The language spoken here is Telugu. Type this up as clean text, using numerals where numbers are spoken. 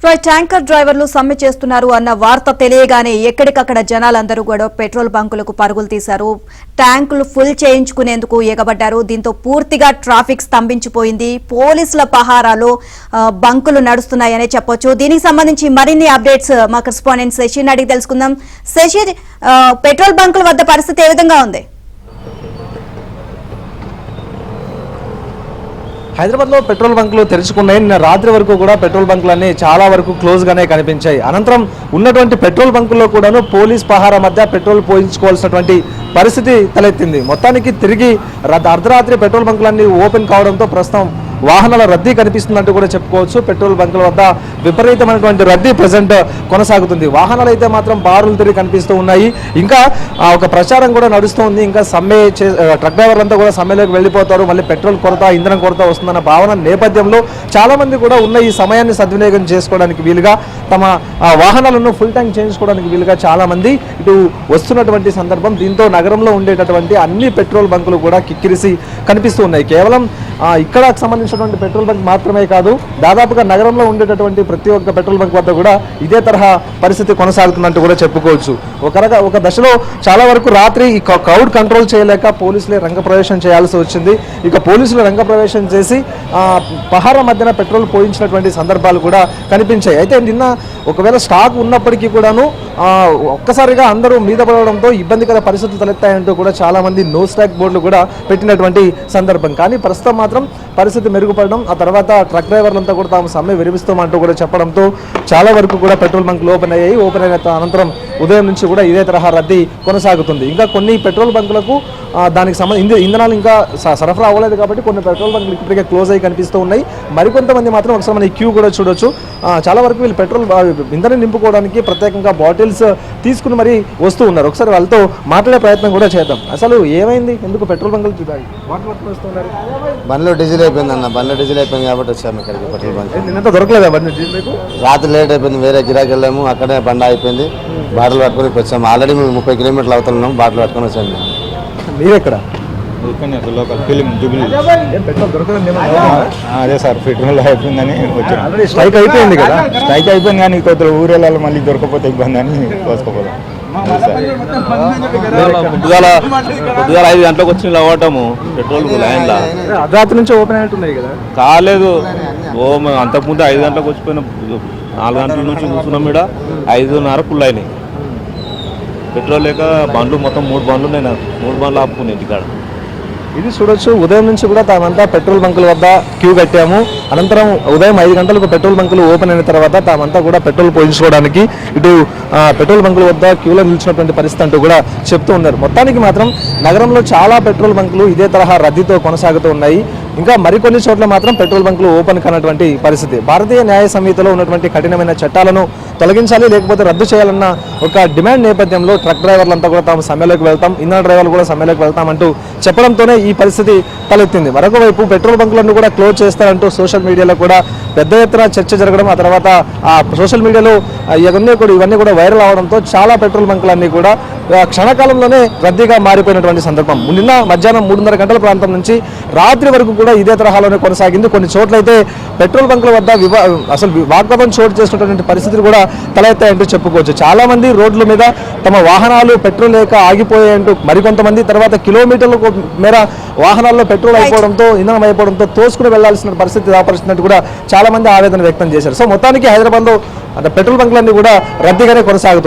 ఇకపై ట్యాంకర్ డ్రైవర్లు సమ్మె చేస్తున్నారు అన్న వార్త తెలియగానే ఎక్కడికక్కడ జనాలందరూ కూడా పెట్రోల్ బంకులకు పరుగులు తీశారు. ట్యాంకులు ఫుల్ చేయించుకునేందుకు ఎగబడ్డారు. దీంతో పూర్తిగా ట్రాఫిక్ స్తంభించిపోయింది. పోలీసుల పహారాలో బంకులు నడుస్తున్నాయనే చెప్పొచ్చు. దీనికి సంబంధించి మరిన్ని అప్డేట్స్ మా కరెస్పాండెంట్ శశిని అడిగి తెలుసుకుందాం. శశి, పెట్రోల్ బంకుల వద్ద పరిస్థితి ఏ విధంగా ఉంది? హైదరాబాద్లో పెట్రోల్ బంకులు తెరుచుకున్నాయి. నిన్న రాత్రి వరకు కూడా పెట్రోల్ బంకులన్నీ చాలా వరకు క్లోజ్గానే కనిపించాయి. అనంతరం ఉన్నటువంటి పెట్రోల్ బంకుల్లో కూడాను పోలీస్ పహారా మధ్య పెట్రోల్ పోయించుకోవాల్సినటువంటి పరిస్థితి తలెత్తింది. మొత్తానికి తిరిగి అర్ధరాత్రి పెట్రోల్ బంకులన్నీ ఓపెన్ కావడంతో ప్రస్తుతం వాహనాల రద్దీ కనిపిస్తుందంటూ కూడా చెప్పుకోవచ్చు. పెట్రోల్ బంకుల వద్ద విపరీతమైనటువంటి రద్దీ ప్రజెంట్ కొనసాగుతుంది. వాహనాలు అయితే మాత్రం బారులు తిరిగి కనిపిస్తూ ఉన్నాయి. ఇంకా ఒక ప్రచారం కూడా నడుస్తుంది. ఇంకా సమ్మె ట్రక్ డ్రైవర్లంతా కూడా సమ్మెలోకి వెళ్ళిపోతారు, మళ్ళీ పెట్రోల్ కొరత, ఇంధనం కొరత వస్తుందన్న భావన నేపథ్యంలో చాలా మంది కూడా ఉన్న ఈ సమయాన్ని సద్వినియోగం చేసుకోవడానికి వీలుగా తమ వాహనాలను ఫుల్ ట్యాంక్ చేయించుకోవడానికి వీలుగా చాలా మంది ఇటు వస్తున్నటువంటి సందర్భం. దీంతో నగరంలో ఉండేటటువంటి అన్ని పెట్రోల్ బంకులు కూడా కిక్కిరిసి కనిపిస్తూ ఉన్నాయి. కేవలం ఇక్కడ సంబంధించినటువంటి పెట్రోల్ బంక్ మాత్రమే కాదు, దాదాపుగా నగరంలో ఉండేటటువంటి ప్రతి ఒక్క పెట్రోల్ బంక్ వద్ద కూడా ఇదే తరహా పరిస్థితి కొనసాగుతుందంటూ కూడా చెప్పుకోవచ్చు. ఒక దశలో చాలా వరకు రాత్రి ఈ క్రౌడ్ కంట్రోల్ చేయలేక పోలీసులే రంగప్రవేశం చేయాల్సి వచ్చింది. ఇక పోలీసులు రంగప్రవేశం చేసి పహారా మధ్యన పెట్రోల్ పోయించినటువంటి సందర్భాలు కూడా కనిపించాయి. అయితే నిన్న ఒకవేళ స్టాక్ ఉన్నప్పటికీ కూడాను ఒక్కసారిగా అందరూ మీద పడడంతో ఇబ్బందికర పరిస్థితులు తలెత్తాయంటూ కూడా చాలా మంది నో స్టాక్ బోర్డులు కూడా పెట్టినటువంటి సందర్భం. కానీ ప్రస్తుతం మాత్రం పరిస్థితి మెరుగుపడడం, ఆ తర్వాత ట్రక్ డ్రైవర్లంతా కూడా తాము సమ్మె విరమిస్తామంటూ కూడా చెప్పడంతో చాలా వరకు కూడా పెట్రోల్ బంకులు ఓపెన్ అయ్యాయి. ఓపెన్ అయిన అనంతరం ఉదయం నుంచి కూడా ఇదే తరహా రద్దీ కొనసాగుతుంది. ఇంకా కొన్ని పెట్రోల్ బంకులకు దానికి సంబంధించి ఇంధనాలు ఇంకా సరఫరా అవ్వలేదు కాబట్టి కొన్ని పెట్రోల్ బంకులు ఇప్పటికే క్లోజ్ అయ్యి కనిపిస్తూ ఉన్నాయి. మరికొంతమంది మాత్రం ఒకసారి మన క్యూ కూడా చూడొచ్చు. చాలా వరకు వీళ్ళు పెట్రోల్ ఇంధనం నింపుకోవడానికి ప్రత్యేకంగా బాటిల్స్ తీసుకుని మరీ వస్తూ ఉన్నారు. ఒకసారి వాళ్ళతో మాట్లాడే ప్రయత్నం కూడా చేద్దాం. అసలు ఏమైంది, ఎందుకు పెట్రోల్ బంకులు వస్తున్నారు? బండ్లో డీజిల్ అయిపోయింది అన్న, బండ్లో డీజిల్ అయిపోయింది కాబట్టి వచ్చాము ఇక్కడికి పెట్రోల్ బంక్. నిన్నంతా దొరకలేదా బండి డీజిల్ మీకు? రాత్రి లేట్ అయిపోయింది, వేరే గిరాకి వెళ్ళాము, అక్కడే బండ అయిపోయింది, బాటిల్ పట్టుకొని వచ్చాము. ఆల్రెడీ మేము 30 కిలోమీటర్లు అవుతున్నాం, బాటిల్ పట్టుకొని వచ్చాము. మీరు ఎక్కడ? Local film Jubilee. పెట్రోల్ దొరకలేదు? అదే సార్, పెట్రోల్ అయిపోయిందని వచ్చాను. స్ట్రైక్ అయిపోయింది కదా? స్ట్రైక్ అయిపోయింది కానీ కొద్దిగా ఊరేళ్ళలో మళ్ళీ దొరకపోతే ఇబ్బంది అని కోసుకోపోదాం. పొద్దుగాల 5 గంటలకు వచ్చి ఇలా ఓటము పెట్రోల్ లైన్లో అర్ధరాత్రి నుంచి ఓపెన్ అయినట్టున్నాయి కదా? కాలేదు. అంతకుముందు 5 గంటలకు వచ్చిపోయిన 4 గంటల నుంచి కూర్చున్నాం. ఇక్కడ 5:30 ఫుల్ అయినాయి. పెట్రోల్ లేక బండ్లు మొత్తం 3 బండ్లు ఉన్నాయి. నాకు 3 బండ్లు ఆపుకున్నాయి ఇంటికాడ. ఇది చూడొచ్చు. ఉదయం నుంచి కూడా తామంతా పెట్రోల్ బంకుల వద్ద క్యూ కట్టాము. అనంతరం ఉదయం 5 గంటలకు పెట్రోల్ బంకులు ఓపెన్ అయిన తర్వాత తామంతా కూడా పెట్రోల్ పోయించుకోవడానికి ఇటు పెట్రోల్ బంకుల వద్ద క్యూలో నిలిచినటువంటి పరిస్థితి అంటూ కూడా చెప్తూ ఉన్నారు. మొత్తానికి మాత్రం నగరంలో చాలా పెట్రోల్ బంకులు ఇదే తరహా రద్దీతో కొనసాగుతూ ఉన్నాయి. ఇంకా మరికొన్ని చోట్ల మాత్రం పెట్రోల్ బంకులు ఓపెన్ కానటువంటి పరిస్థితి. భారతీయ న్యాయ సంహితలో ఉన్నటువంటి కఠినమైన చట్టాలను తొలగించాలి, లేకపోతే రద్దు చేయాలన్న ఒక డిమాండ్ నేపథ్యంలో ట్రక్ డ్రైవర్లంతా కూడా తాము సమ్మెలోకి వెళ్తాం, ఇంధన డ్రైవర్లు కూడా సమ్మెలోకి వెళ్తామంటూ చెప్పడంతోనే ఈ పరిస్థితి తలెత్తింది. మరొక వైపు పెట్రోల్ బంకులను కూడా క్లోజ్ చేస్తారంటూ సోషల్ మీడియాలో కూడా పెద్ద ఎత్తున చర్చ జరగడం, ఆ తర్వాత ఆ సోషల్ మీడియాలో ఇవన్నీ కూడా వైరల్ అవడంతో చాలా పెట్రోల్ బంకులన్నీ కూడా క్షణకాలంలోనే రద్దీగా మారిపోయినటువంటి సందర్భం. నిన్న మధ్యాహ్నం 3:30 గంటల ప్రాంతం నుంచి రాత్రి వరకు కూడా ఇదే తరహాలోనే కొనసాగింది. కొన్ని చోట్లయితే పెట్రోల్ బంకుల వద్ద అసలు వాగ్వాదం చోటు చేసినటువంటి పరిస్థితులు కూడా తలెత్తాయంటూ చెప్పుకోవచ్చు. చాలా మంది రోడ్ల మీద తమ వాహనాలు పెట్రోల్ లేక ఆగిపోయాయంటూ మరికొంతమంది, తర్వాత కిలోమీటర్ల మేర వాహనాల్లో పెట్రోల్ అయిపోవడంతో, ఇంధనం అయిపోవడంతో తోసుకుని వెళ్లాల్సిన పరిస్థితి దాపరిస్తున్నట్టు కూడా చాలా మంది ఆవేదన వ్యక్తం చేశారు. సో మొత్తానికి హైదరాబాద్లో పెట్రోల్ బంకులన్నీ కూడా రద్దీగానే కొనసాగుతాయి.